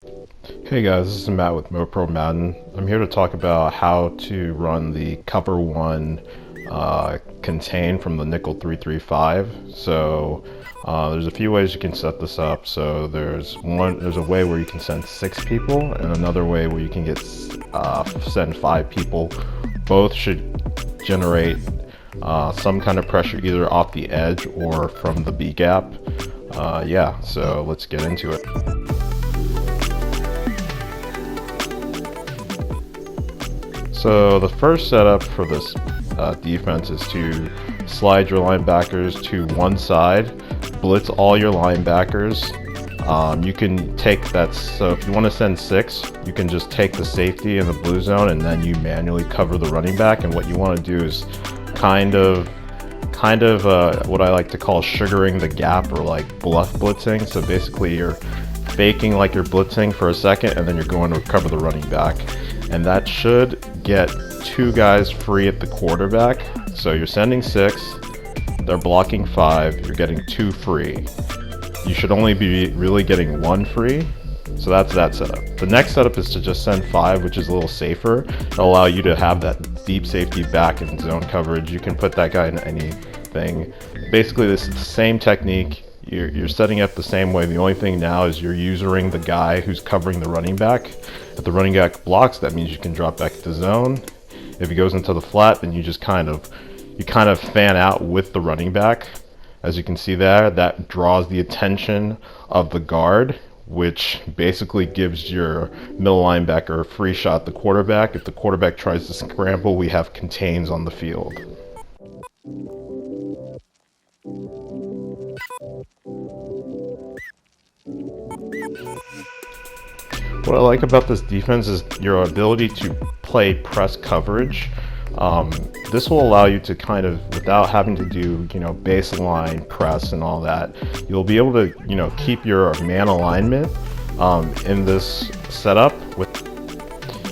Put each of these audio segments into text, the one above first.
Hey guys, this is Matt with MoPro Madden. I'm here to talk about how to run the Cover 1 contain from the Nickel 335. So there's a few ways you can set this up. So there's a way where you can send 6 people, and another way where you can send 5 people. Both should generate some kind of pressure either off the edge or from the B gap. Yeah, so let's get into it. So the first setup for this defense is to slide your linebackers to one side, blitz all your linebackers. You can take that, so if you want to send 6, you can just take the safety in the blue zone and then you manually cover the running back. And what you want to do is kind of what I like to call sugaring the gap, or like bluff blitzing. So basically you're faking like you're blitzing for a second and then you're going to cover the running back. And that should get 2 guys free at the quarterback. So you're sending 6, they're blocking 5, you're getting 2 free. You should only be really getting 1 free. So that's that setup. The next setup is to just send 5, which is a little safer. It'll allow you to have that deep safety back in zone coverage. You can put that guy in anything. Basically, this is the same technique. You're setting up the same way. The only thing now is you're using the guy who's covering the running back. If the running back blocks, that means you can drop back to zone. If he goes into the flat, then you just kind of fan out with the running back. As you can see there, that draws the attention of the guard, which basically gives your middle linebacker a free shot at the quarterback. If the quarterback tries to scramble, we have contains on the field. What I like about this defense is your ability to play press coverage. This will allow you to kind of, without having to do, baseline press and all that, you'll be able to, keep your man alignment in this setup.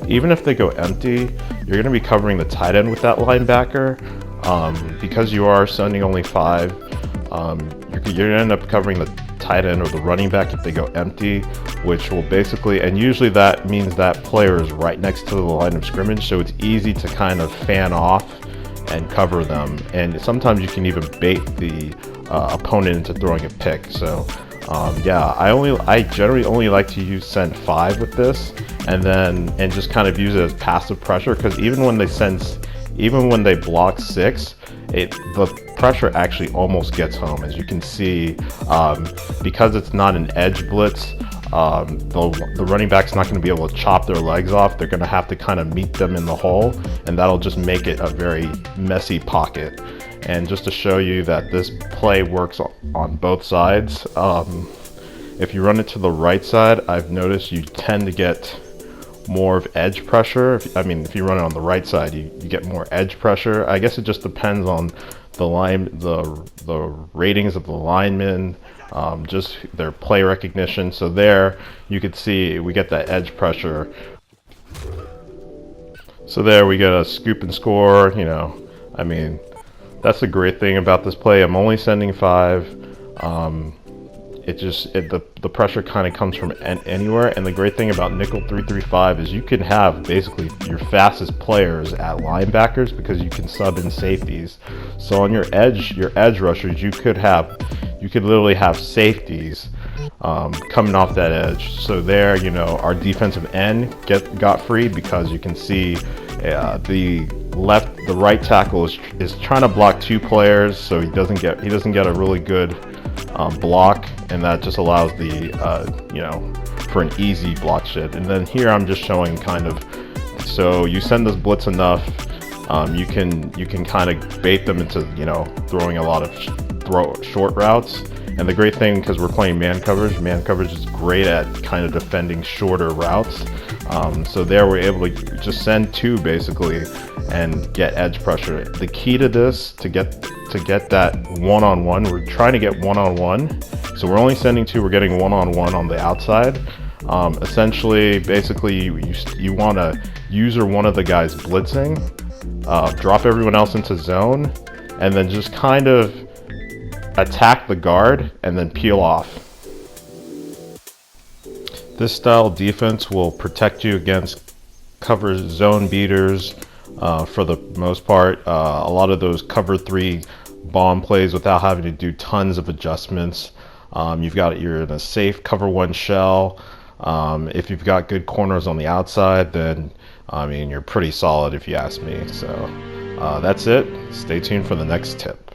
Even if they go empty, you're going to be covering the tight end with that linebacker. Because you are sending only 5, you're going to end up covering the tight end or the running back if they go empty, which will basically, and usually that means that player is right next to the line of scrimmage, so it's easy to kind of fan off and cover them. And sometimes you can even bait the opponent into throwing a pick. So yeah, I generally only like to send 5 with this, and just kind of use it as passive pressure, because even when they block 6, the pressure actually almost gets home. As you can see, because it's not an edge blitz, the running back's not going to be able to chop their legs off. They're going to have to kind of meet them in the hole, and that'll just make it a very messy pocket. And just to show you that this play works on both sides, if you run it to the right side, I've noticed you tend to get more of edge pressure. If you run it on the right side, you get more edge pressure. I guess it just depends on the ratings of the linemen, just their play recognition. So there you could see we get that edge pressure. So there we get a scoop and score. That's the great thing about this play. I'm only sending 5. The pressure kind of comes from anywhere, and the great thing about Nickel 335 is you can have basically your fastest players at linebackers, because you can sub in safeties. So on your edge rushers, you could literally have safeties coming off that edge. So there, our defensive end got free, because you can see the right tackle is trying to block 2 players, so he doesn't get a really good block, and that just allows for an easy block shit. And then here I'm just showing so you send this blitz enough, you can kind of bait them into throwing a lot of short routes. And the great thing, because we're playing man coverage is great at kind of defending shorter routes. So there we're able to just send 2 basically and get edge pressure. The key to this, to get that one-on-one, we're trying to get one-on-one. So we're only sending 2, we're getting one-on-one on the outside. Essentially, basically, you want to user one of the guys blitzing, drop everyone else into zone, and then just kind of attack the guard and then peel off. This style of defense will protect you against cover zone beaters for the most part. A lot of those cover 3 bomb plays without having to do tons of adjustments. You're in a safe cover 1 shell. If you've got good corners on the outside, then I mean you're pretty solid if you ask me. So that's it. Stay tuned for the next tip.